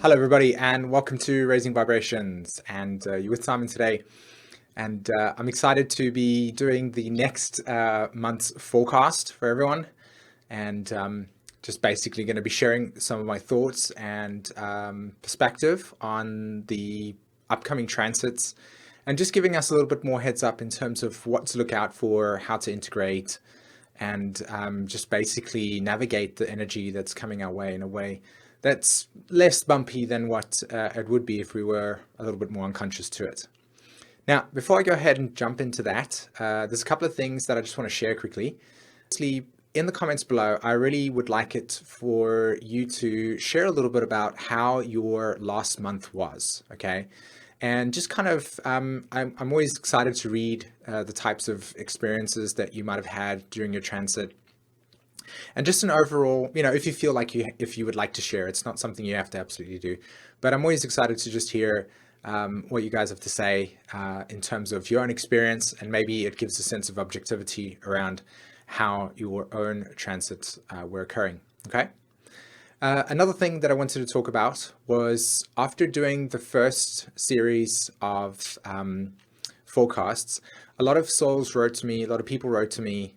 Hello, everybody, and welcome to Raising Vibrations. And you're with Simon today. And I'm excited to be doing the next month's forecast for everyone. And just basically going to be sharing some of my thoughts and perspective on the upcoming transits and just giving us a little bit more heads up in terms of what to look out for, how to integrate, and just basically navigate the energy that's coming our way in a way that's less bumpy than what it would be if we were a little bit more unconscious to it. Now, before I go ahead and jump into that, there's a couple of things that I just want to share quickly. Firstly, in the comments below, I really would like it for you to share a little bit about how your last month was, okay? And just kind of, I'm always excited to read the types of experiences that you might have had during your transit. And just an overall, if you feel like if you would like to share, it's not something you have to absolutely do, but I'm always excited to just hear what you guys have to say in terms of your own experience, and maybe it gives a sense of objectivity around how your own transits were occurring. Okay. Another thing that I wanted to talk about was after doing the first series of forecasts, a lot of souls wrote to me, a lot of people wrote to me,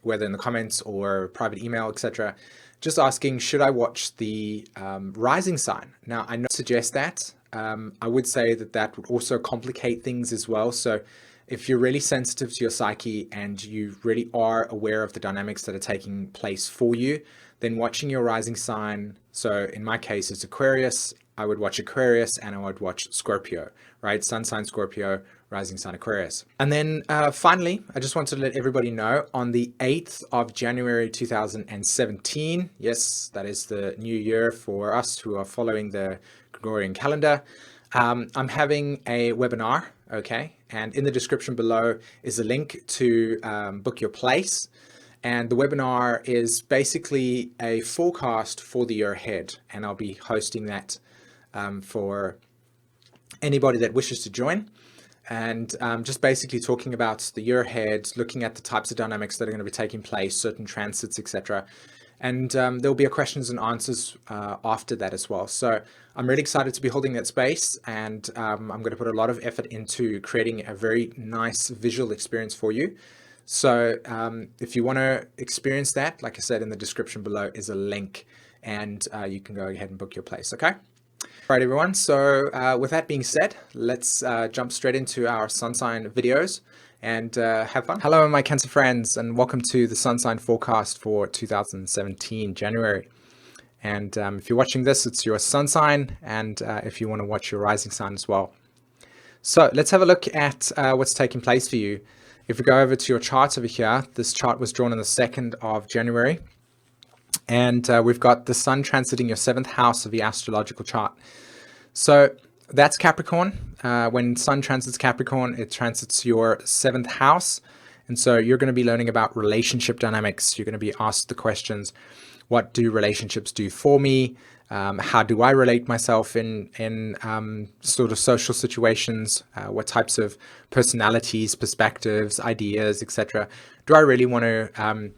whether in the comments or private email, etc., just asking, should I watch the rising sign? Now, I don't suggest that. I would say that would also complicate things as well. So if you're really sensitive to your psyche and you really are aware of the dynamics that are taking place for you, then watching your rising sign, so in my case, it's Aquarius, I would watch Aquarius and I would watch Scorpio, right? Sun sign Scorpio, rising sign Aquarius. And then finally, I just wanted to let everybody know on the 8th of January 2017, yes, that is the new year for us who are following the Gregorian calendar, I'm having a webinar, okay? And in the description below is a link to book your place. And the webinar is basically a forecast for the year ahead. And I'll be hosting that for anybody that wishes to join. And just basically talking about the year ahead, looking at the types of dynamics that are going to be taking place, certain transits, etc. And there'll be a questions and answers after that as well. So I'm really excited to be holding that space, and I'm going to put a lot of effort into creating a very nice visual experience for you. So if you want to experience that, like I said, in the description below is a link, and you can go ahead and book your place, okay? All right, everyone. So with that being said, let's jump straight into our sun sign videos and have fun. Hello, my Cancer friends, and welcome to the sun sign forecast for 2017, January. And if you're watching this, it's your sun sign, and if you want to watch your rising sign as well. So let's have a look at what's taking place for you. If we go over to your charts over here, this chart was drawn on the 2nd of January. And we've got the sun transiting your 7th house of the astrological chart. So that's Capricorn. When sun transits Capricorn, it transits your 7th house. And so you're going to be learning about relationship dynamics. You're going to be asked the questions, what do relationships do for me? How do I relate myself in sort of social situations? What types of personalities, perspectives, ideas, etc. do I really want to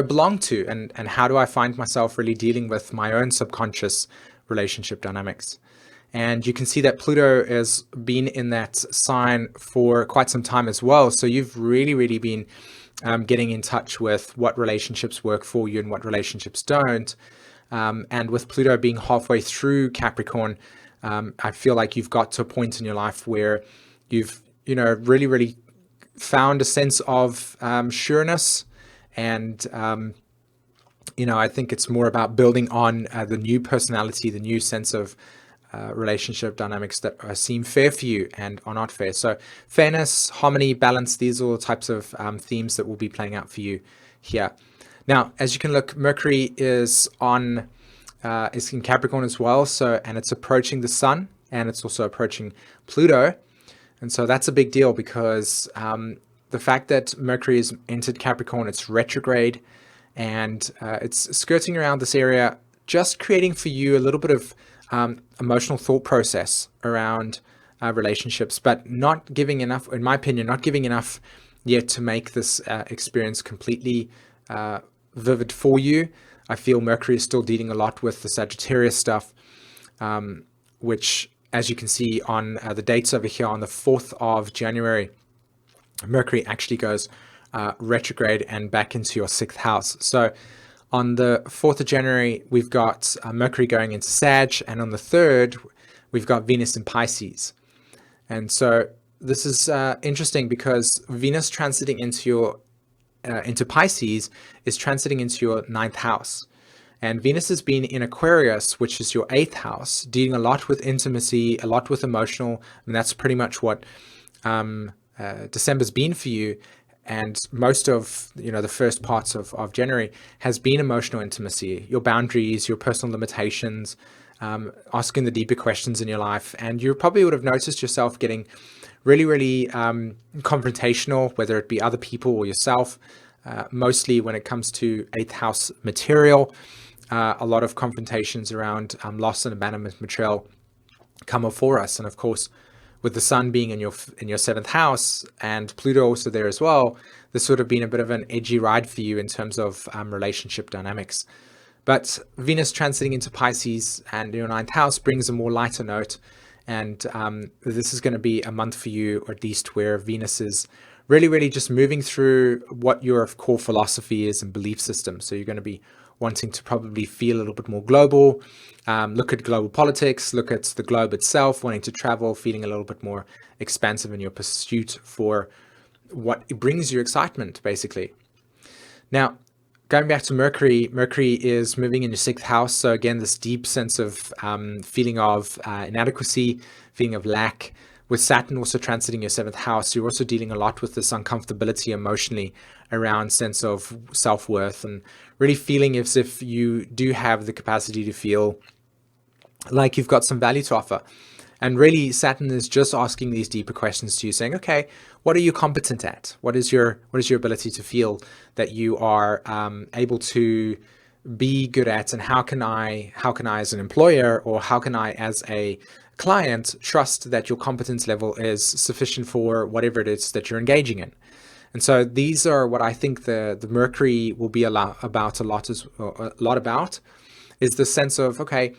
belong to? And how do I find myself really dealing with my own subconscious relationship dynamics? And you can see that Pluto has been in that sign for quite some time as well. So you've really been getting in touch with what relationships work for you and what relationships don't. And with Pluto being halfway through Capricorn, I feel like you've got to a point in your life where you've, really found a sense of sureness. And, I think it's more about building on the new personality, the new sense of relationship dynamics that seem fair for you and are not fair. So fairness, harmony, balance, these are all types of themes that will be playing out for you here. Now, as you can look, Mercury is in Capricorn as well. So, and it's approaching the sun, and it's also approaching Pluto. And so that's a big deal because the fact that Mercury has entered Capricorn, it's retrograde, and it's skirting around this area, just creating for you a little bit of emotional thought process around relationships, but not giving enough, in my opinion, not giving enough yet to make this experience completely vivid for you. I feel Mercury is still dealing a lot with the Sagittarius stuff. which, as you can see on the dates over here, on the 4th of January, Mercury actually goes retrograde and back into your 6th house. So on the 4th of January, we've got Mercury going into Sag, and on the 3rd, we've got Venus in Pisces. And so this is interesting because Venus transiting into Pisces is transiting into your 9th house. And Venus has been in Aquarius, which is your 8th house, dealing a lot with intimacy, a lot with emotional. And that's pretty much what December's been for you. And most of the first parts of January has been emotional intimacy, your boundaries, your personal limitations, asking the deeper questions in your life. And you probably would have noticed yourself getting really, really confrontational, whether it be other people or yourself, mostly when it comes to 8th house material. A lot of confrontations around loss and abandonment material come up for us. And of course, with the sun being in your 7th house and Pluto also there as well, this would have been a bit of an edgy ride for you in terms of relationship dynamics. But Venus transiting into Pisces and your 9th house brings a more lighter note. And this is going to be a month for you, or at least where Venus is really, really just moving through what your core philosophy is and belief system. So you're going to be wanting to probably feel a little bit more global, look at global politics, look at the globe itself, wanting to travel, feeling a little bit more expansive in your pursuit for what brings you excitement, basically. Now, going back to Mercury, Mercury is moving in your 6th house. So again, this deep sense of feeling of inadequacy, feeling of lack. With Saturn also transiting your 7th house, you're also dealing a lot with this uncomfortability emotionally around sense of self-worth, and really feeling as if you do have the capacity to feel like you've got some value to offer. And really, Saturn is just asking these deeper questions to you, saying, okay, what are you competent at? What is your ability to feel that you are able to be good at? And how can I as an employer, or how can I as a client trust that your competence level is sufficient for whatever it is that you're engaging in? And so these are what I think the Mercury will be about is the sense of, okay,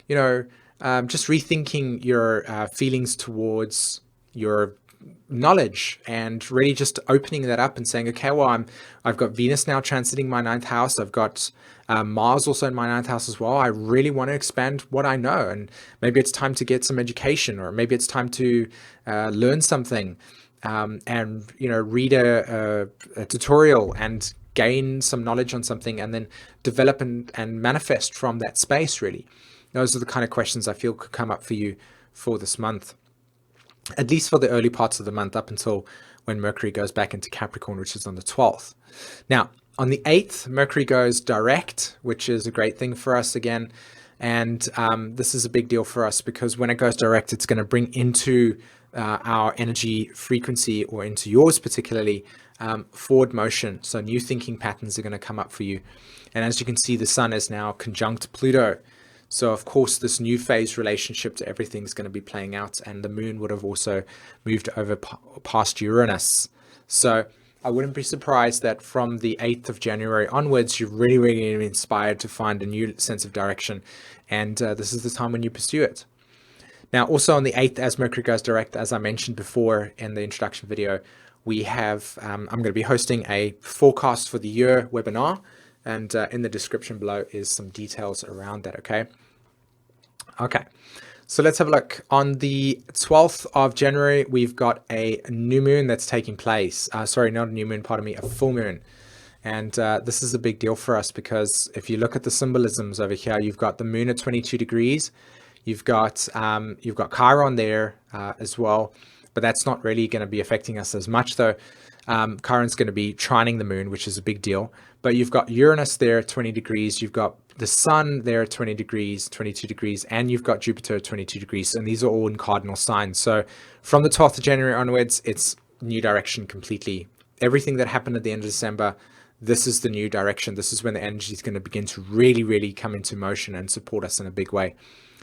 just rethinking your feelings towards your knowledge, and really just opening that up and saying, okay, well, I've got Venus now transiting my 9th house. I've got Mars also in my 9th house as well. I really want to expand what I know, and maybe it's time to get some education, or maybe it's time to learn something, and read a tutorial and gain some knowledge on something, and then develop and manifest from that space. Really, those are the kind of questions I feel could come up for you for this month, at least for the early parts of the month, up until when Mercury goes back into Capricorn, which is on the 12th. Now, on the 8th, Mercury goes direct, which is a great thing for us again. And this is a big deal for us because when it goes direct, it's going to bring into our energy frequency, or into yours particularly, forward motion. So new thinking patterns are going to come up for you. And as you can see, the sun is now conjunct Pluto. So of course, this new phase relationship to everything is going to be playing out, and the moon would have also moved over past Uranus. So I wouldn't be surprised that from the 8th of January onwards, you're really, really inspired to find a new sense of direction. And this is the time when you pursue it. Now, also on the 8th, as Mercury goes direct, as I mentioned before in the introduction video, we have, I'm going to be hosting a forecast for the year webinar. And in the description below is some details around that, okay? Okay, so let's have a look. On the 12th of January, we've got a new moon that's taking place. Sorry, not a new moon, pardon me, a full moon. And this is a big deal for us because if you look at the symbolisms over here, you've got the moon at 22 degrees. You've got Chiron there as well, but that's not really going to be affecting us as much though. Chiron's going to be trining the moon, which is a big deal. But you've got Uranus there at 20 degrees. You've got the sun there at 20 degrees, 22 degrees, and you've got Jupiter at 22 degrees. And these are all in cardinal signs. So from the 12th of January onwards, it's new direction completely. Everything that happened at the end of December, this is the new direction. This is when the energy is going to begin to really, really come into motion and support us in a big way.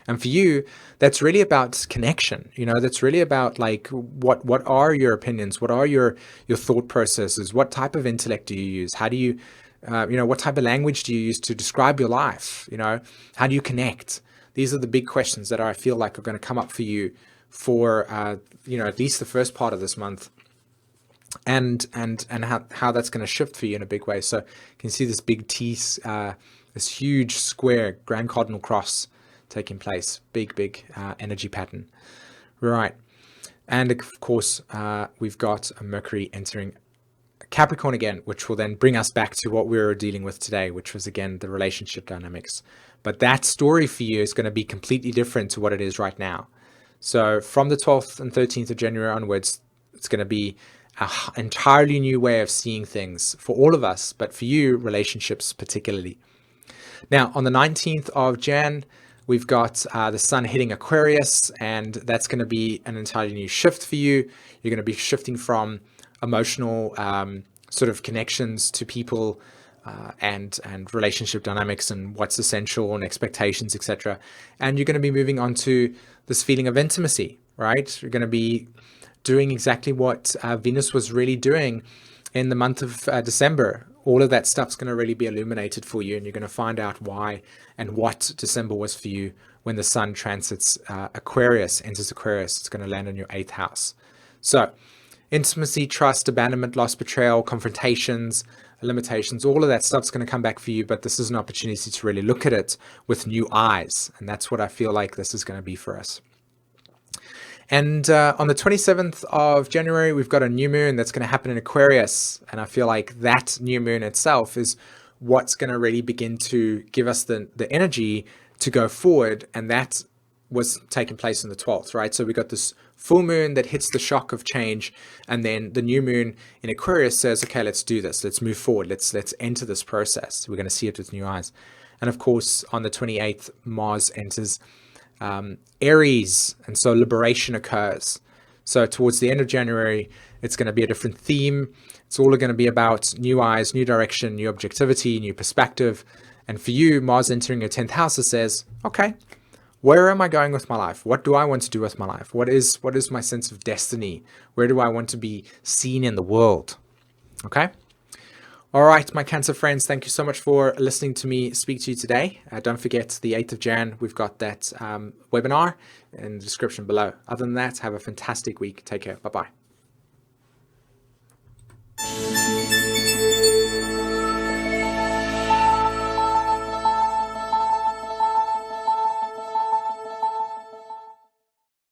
And for you, that's really about connection. That's really about like, what are your opinions? What are your thought processes? What type of intellect do you use? How do you, what type of language do you use to describe your life? How do you connect? These are the big questions that I feel like are going to come up for you for, at least the first part of this month, and how that's going to shift for you in a big way. So you can see this big T, this huge square grand cardinal cross taking place, big energy pattern. Right. And of course, we've got a Mercury entering Capricorn again, which will then bring us back to what we were dealing with today, which was, again, the relationship dynamics. But that story for you is going to be completely different to what it is right now. So from the 12th and 13th of January onwards, it's going to be an entirely new way of seeing things for all of us, but for you, relationships particularly. Now, on the 19th of Jan, we've got the sun hitting Aquarius, and that's going to be an entirely new shift for you. You're going to be shifting from emotional sort of connections to people and relationship dynamics and what's essential and expectations, etc. And you're going to be moving on to this feeling of intimacy, right? You're going to be doing exactly what Venus was really doing in the month of December. All of that stuff's going to really be illuminated for you, and you're going to find out why and what December was for you when the sun transits Aquarius, enters Aquarius. It's going to land in your 8th house. So intimacy, trust, abandonment, loss, betrayal, confrontations, limitations, all of that stuff's going to come back for you, but this is an opportunity to really look at it with new eyes, and that's what I feel like this is going to be for us. And on the 27th of January, we've got a new moon that's going to happen in Aquarius. And I feel like that new moon itself is what's going to really begin to give us the energy to go forward. And that was taking place on the 12th, right? So we got this full moon that hits the shock of change. And then the new moon in Aquarius says, okay, let's do this. Let's move forward. Let's enter this process. We're going to see it with new eyes. And of course, on the 28th, Mars enters Aries, and so liberation occurs. So towards the end of January, it's going to be a different theme. It's all going to be about new eyes, new direction, new objectivity, new perspective. And for you, Mars entering your 10th house, it says, okay, where am I going with my life? What do I want to do with my life? What is my sense of destiny? Where do I want to be seen in the world? Okay. All right, my Cancer friends, thank you so much for listening to me speak to you today. Don't forget the 8th of Jan, we've got that webinar in the description below. Other than that, have a fantastic week. Take care. Bye-bye.